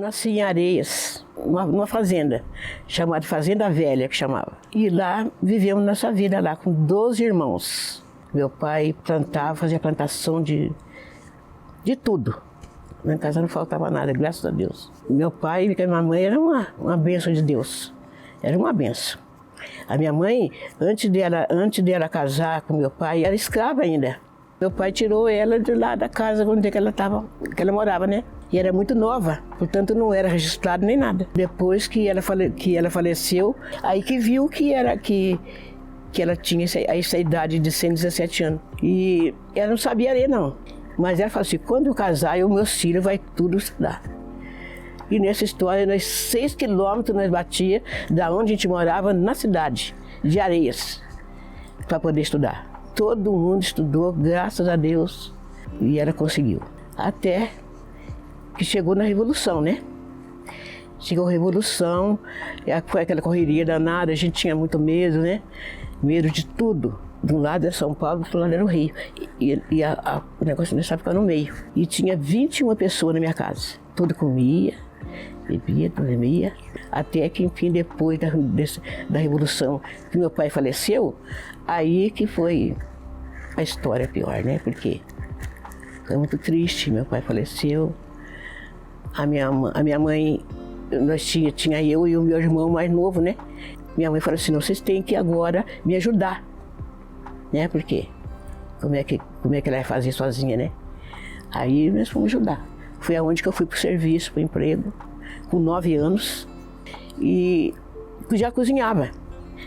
nasci em Areias, numa fazenda, chamada Fazenda Velha, que chamava. E lá vivemos nossa vida lá com 12 irmãos. Meu pai plantava, fazia plantação de tudo. Na casa não faltava nada, graças a Deus. Meu pai e minha mãe eram uma bênção de Deus. Era uma bênção. A minha mãe, antes dela casar com meu pai, era escrava ainda. Meu pai tirou ela de lá da casa onde que ela morava, né? E era muito nova, portanto não era registrado nem nada. Depois que ela faleceu, aí que viu que ela tinha essa idade de 117 anos. E ela não sabia ler, não. Mas ela falou assim, quando eu casar, meus filhos vai tudo estudar. E nessa história, nós 6 quilômetros nós batia da onde a gente morava, na cidade de Areias, para poder estudar. Todo mundo estudou, graças a Deus, e ela conseguiu. Até que chegou na Revolução, né? Chegou a Revolução, foi aquela correria danada, a gente tinha muito medo, né? Medo de tudo. De um lado era São Paulo, do outro lado era o Rio. E o negócio começava a ficar no meio. E tinha 21 pessoas na minha casa. Tudo comia, bebia, dormia. Até que, enfim, depois da Revolução, que meu pai faleceu, aí que foi a história pior, né? Porque foi muito triste, meu pai faleceu. A minha mãe, tinha eu e o meu irmão mais novo, né? Minha mãe falou assim, não, vocês têm que agora me ajudar. Né? Porque como é que ela ia fazer sozinha, né? Aí nós fomos ajudar. Foi aonde que eu fui pro serviço, pro emprego, com 9 anos. E já cozinhava.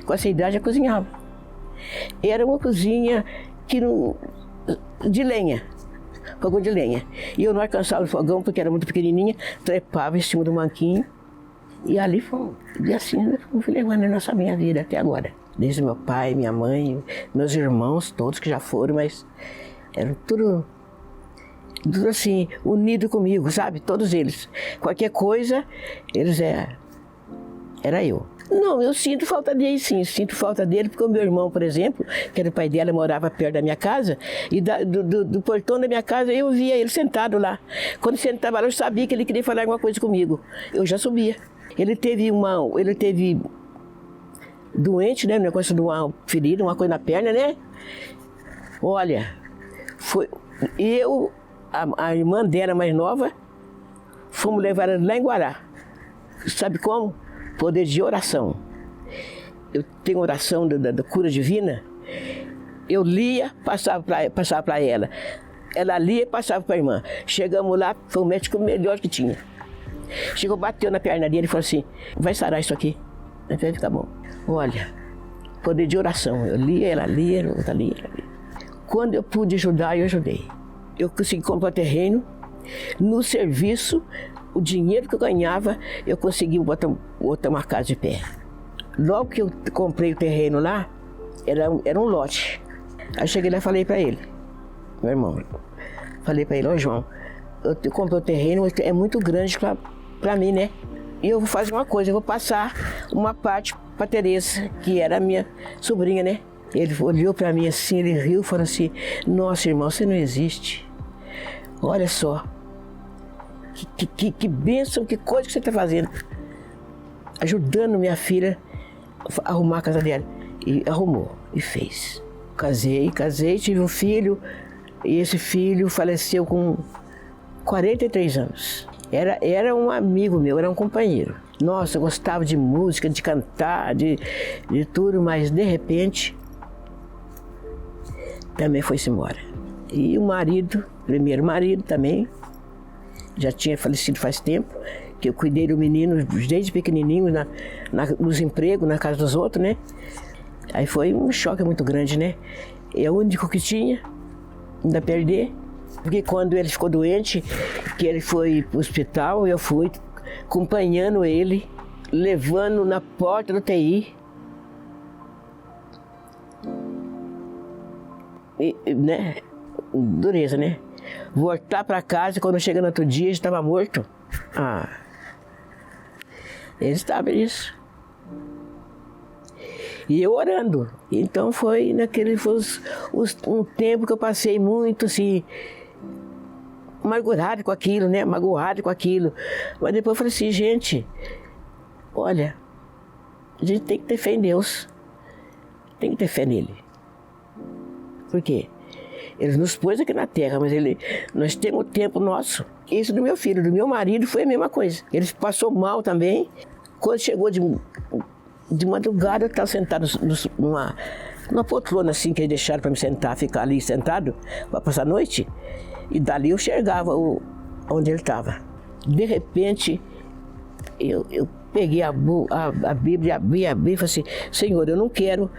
Com essa idade já cozinhava. Era uma cozinha de lenha, fogão de lenha. E eu não alcançava o fogão porque era muito pequenininha, trepava em cima do banquinho. E ali fomos. E assim nós fomos levando a minha vida até agora. Desde meu pai, minha mãe, meus irmãos, todos que já foram, mas eram tudo assim, unidos comigo, sabe? Todos eles. Qualquer coisa, eles era eu. Não, eu sinto falta dele, sim. Sinto falta dele porque o meu irmão, por exemplo, que era o pai dela, morava perto da minha casa, e do portão da minha casa eu via ele sentado lá. Quando sentava lá, eu sabia que ele queria falar alguma coisa comigo. Eu já subia. Ele teve doente, né, um negócio de uma ferida, uma coisa na perna, né? Olha, foi a irmã dela mais nova, fomos levar ela lá em Guará. Sabe como? Poder de oração. Eu tenho oração da cura divina. Eu lia, passava para ela. Ela lia e passava para a irmã. Chegamos lá, foi o médico melhor que tinha. Chegou, bateu na perna dele e falou assim, vai sarar isso aqui. Vai ficar bom. Olha, poder de oração. Eu lia, ela lia, outra lia, ela lia. Quando eu pude ajudar, eu ajudei. Eu consegui comprar terreno. No serviço, o dinheiro que eu ganhava, eu consegui botar uma casa de pé. Logo que eu comprei o terreno lá, era um lote. Aí cheguei lá e falei para ele, meu irmão, falei para ele, ô João, eu comprei o terreno, é muito grande para mim, né? E eu vou fazer uma coisa, eu vou passar uma parte para Tereza, que era a minha sobrinha, né? Ele olhou para mim assim, ele riu e falou assim, nossa, irmão, você não existe. Olha só, que bênção, que coisa que você está fazendo. Ajudando minha filha a arrumar a casa dela. E arrumou, e fez. Casei, tive um filho, e esse filho faleceu com 43 anos. Era um amigo meu, era um companheiro. Nossa, eu gostava de música, de cantar, de tudo, mas de repente também foi-se embora. E o marido, primeiro marido também, já tinha falecido faz tempo, que eu cuidei do menino desde pequenininho, nos empregos, na casa dos outros, né? Aí foi um choque muito grande, né? É o único que tinha, ainda perder. Porque quando ele ficou doente, que ele foi para o hospital, eu fui acompanhando ele, levando na porta do TI. Né? Dureza, né? Voltar para casa, quando chega no outro dia, ele estava morto. Ele estava nisso. E eu orando. Então foi um tempo que eu passei muito assim, amargurado com aquilo, né? Magoado com aquilo. Mas depois eu falei assim, gente, olha, a gente tem que ter fé em Deus. Tem que ter fé nele. Por quê? Ele nos pôs aqui na terra, mas nós temos o tempo nosso. Isso do meu filho, do meu marido, foi a mesma coisa. Ele passou mal também. Quando chegou de madrugada, eu estava sentado numa poltrona assim, que eles deixaram para me sentar, ficar ali sentado, para passar a noite. E dali eu enxergava onde ele estava. De repente, eu peguei a Bíblia, abri e falei assim, Senhor, eu não quero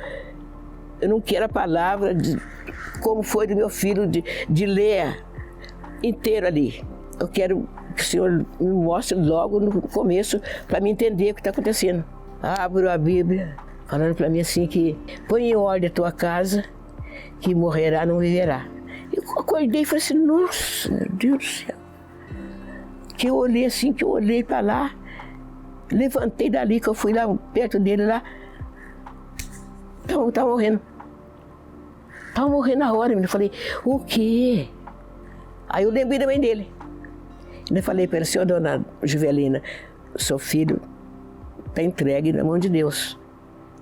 a palavra como foi do meu filho, de ler inteiro ali. Eu quero que o Senhor me mostre logo no começo para me entender o que está acontecendo. Abro a Bíblia, falando para mim assim que põe em ordem a tua casa, que morrerá, não viverá. Eu acordei e falei assim, nossa, meu Deus do céu. Que eu olhei assim, que eu olhei para lá, levantei dali, que eu fui lá perto dele lá, tava morrendo. Tava morrendo na hora, eu falei, o quê? Aí eu lembrei da mãe dele. Eu falei para ele, senhor, dona Juvelina, seu filho está entregue na mão de Deus.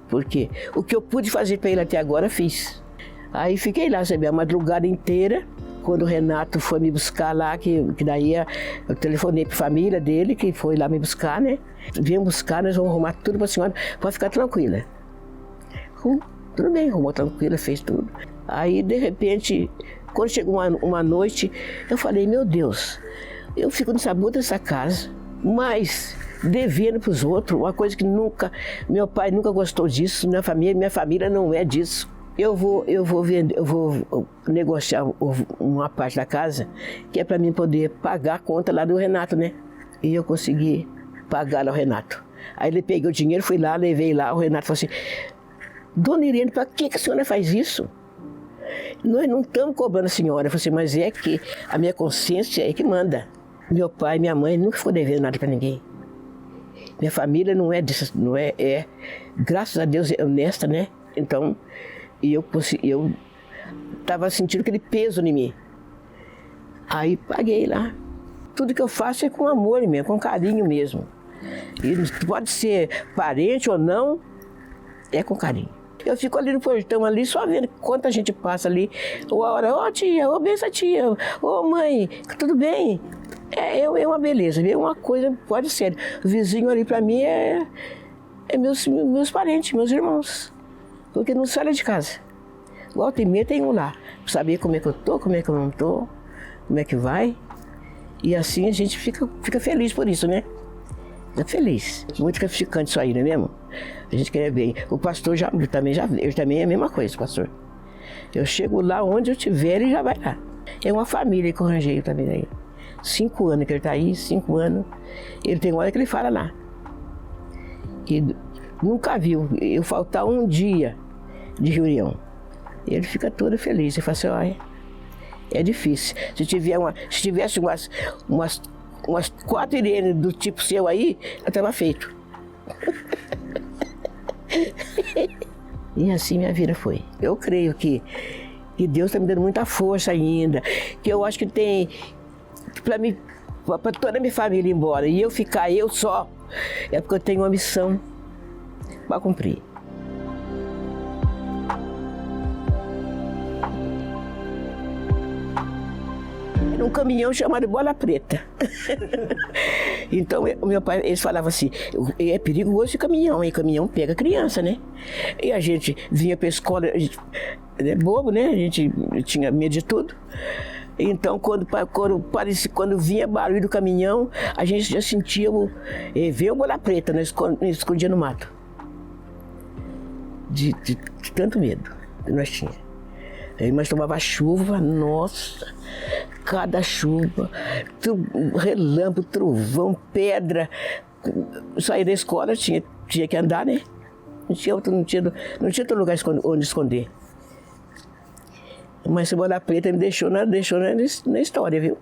Porque o que eu pude fazer para ele até agora, fiz. Aí fiquei lá, sabe, a madrugada inteira, quando o Renato foi me buscar lá, que daí eu telefonei para a família dele, que foi lá me buscar, né? Vem buscar, nós vamos arrumar tudo para a senhora, pode ficar tranquila. Tudo bem, arrumou tranquila, fez tudo. Aí, de repente, quando chegou uma noite, eu falei, meu Deus, eu fico no sabugo dessa casa, mas devendo para os outros, uma coisa que meu pai nunca gostou disso, minha família não é disso. Eu vou negociar uma parte da casa, que é para mim poder pagar a conta lá do Renato, né? E eu consegui pagar lá o Renato. Aí ele pegou o dinheiro, fui lá, levei lá, o Renato falou assim, dona Irene, para que a senhora faz isso? Nós não estamos cobrando a senhora. Eu falei assim, mas é que a minha consciência é que manda. Meu pai e minha mãe nunca ficou devendo nada para ninguém. Minha família não é disso, graças a Deus, é honesta, né? Então, eu estava sentindo aquele peso em mim. Aí paguei lá. Tudo que eu faço é com amor mesmo, com carinho mesmo. E pode ser parente ou não, é com carinho. Eu fico ali no portão, ali, só vendo quanta gente passa ali. Ou a hora, ó tia, ô benção tia, ô mãe, tudo bem? É uma beleza, é uma coisa, pode ser. O vizinho ali pra mim é meus parentes, meus irmãos. Porque não sai de casa. Volta e meia tem um lá, pra saber como é que eu tô, como é que eu não tô, como é que vai. E assim a gente fica feliz por isso, né? Fica feliz. Muito gratificante isso aí, não é mesmo? A gente quer ver. O pastor ele também é a mesma coisa, pastor. Eu chego lá onde eu estiver, ele já vai lá. É uma família que eu arranjei também aí. 5 anos que ele está aí, 5 anos. Ele tem hora que ele fala lá. E nunca viu eu faltar um dia de reunião. Ele fica todo feliz. Ele fala assim, olha, é difícil. Se tivesse umas 4 Irene do tipo seu aí, eu estava feito. E assim minha vida foi. Eu creio que Deus está me dando muita força ainda, que eu acho que tem para toda a minha família ir embora e eu ficar eu só, é porque eu tenho uma missão para cumprir. Um caminhão chamado Bola Preta. Então, o meu pai, eles falavam assim, é perigoso esse caminhão, e caminhão pega criança, né? E a gente vinha para a escola, é bobo, né? A gente tinha medo de tudo. Então, quando vinha barulho do caminhão, a gente já sentia ver o Bola Preta, nós escondia no mato. De tanto medo que nós tínhamos. Mas tomava chuva, nossa, cada chuva, relâmpago, trovão, pedra. Sair da escola tinha que andar, né? Não tinha outro lugar onde esconder. Mas esse Bola Preta me deixou na história, viu?